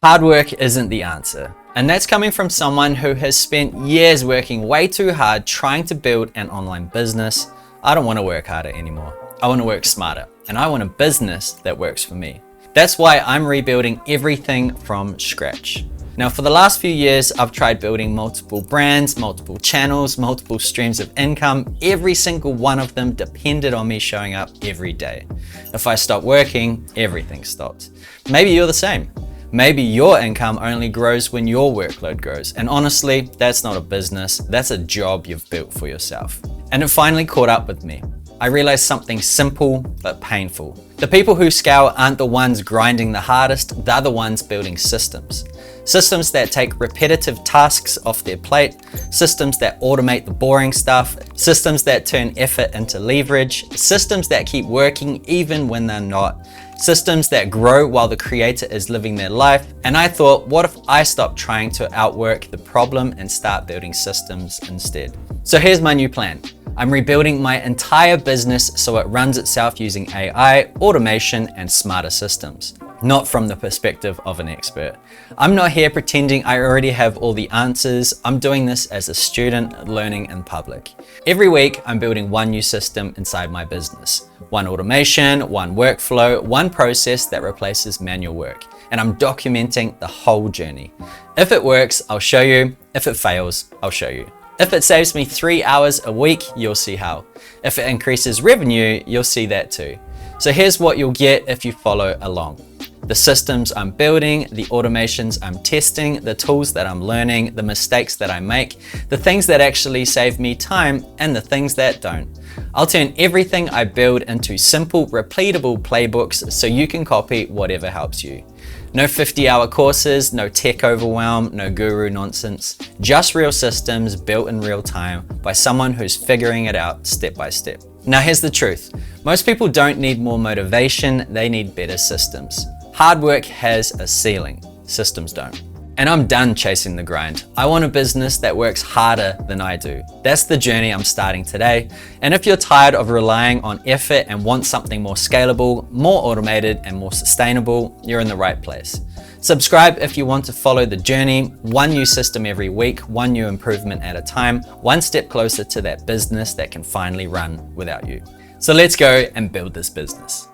Hard work isn't the answer. And that's coming from someone who has spent years working way too hard trying to build an online business. I don't want to work harder anymore. I want to work smarter, and I want a business that works for me. That's why I'm rebuilding everything from scratch. Now, for the last few years, I've tried building multiple brands, multiple channels, multiple streams of income. Every single one of them depended on me showing up every day. If I stopped working, everything stopped. Maybe you're the same. Maybe your income only grows when your workload grows. And honestly, that's not a business, that's a job you've built for yourself. And it finally caught up with me. I realized something simple but painful. The people who scale aren't the ones grinding the hardest, they're the ones building systems. Systems that take repetitive tasks off their plate, systems that automate the boring stuff, systems that turn effort into leverage, systems that keep working even when they're not, systems that grow while the creator is living their life. And I thought, what if I stopped trying to outwork the problem and start building systems instead? So here's my new plan. I'm rebuilding my entire business so it runs itself using AI, automation, and smarter systems. Not from the perspective of an expert. I'm not here pretending I already have all the answers. I'm doing this as a student learning in public. Every week, I'm building one new system inside my business. One automation, one workflow, one process that replaces manual work. And I'm documenting the whole journey. If it works, I'll show you. If it fails, I'll show you. If it saves me 3 hours a week, you'll see how. If it increases revenue, you'll see that too. So here's what you'll get if you follow along. The systems I'm building, the automations I'm testing, the tools that I'm learning, the mistakes that I make, the things that actually save me time, and the things that don't. I'll turn everything I build into simple, repeatable playbooks so you can copy whatever helps you. No 50-hour courses, no tech overwhelm, no guru nonsense. Just real systems built in real time by someone who's figuring it out step by step. Now here's the truth. Most people don't need more motivation, they need better systems. Hard work has a ceiling, systems don't. And I'm done chasing the grind. I want a business that works harder than I do. That's the journey I'm starting today. And if you're tired of relying on effort and want something more scalable, more automated, and more sustainable, you're in the right place. Subscribe if you want to follow the journey. One new system every week, one new improvement at a time, one step closer to that business that can finally run without you. So let's go and build this business.